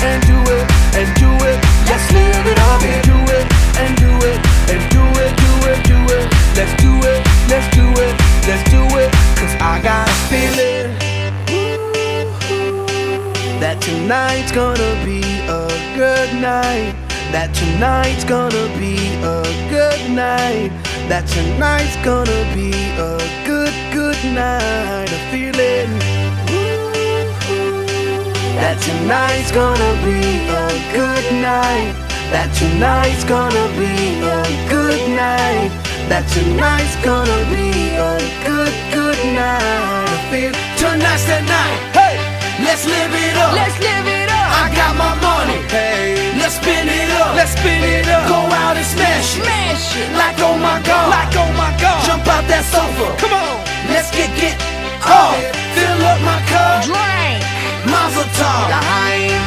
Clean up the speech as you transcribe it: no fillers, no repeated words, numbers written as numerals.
and do it, and do it. Let's live it up and do it, and do it, and do it, do it, do it. Let's do it, let's do it, let's do it. Cause I got a feeling that tonight's gonna be a good night. That tonight's gonna be a good night. That tonight's gonna be a good, good night. A feeling that tonight's gonna be a good night. That tonight's gonna be a good night. That tonight's gonna be a good, good night. I feel tonight's the night. Hey, let's live it up. Let's live it up. I got my money. Hey, let's spin it up. Let's spin it up. Go out and smash it. Smash it. Like oh my god. Like oh my god. Jump out that sofa. Come on. Let's get off. Fill up my cup. Drink. Mazel tov. L'chaim.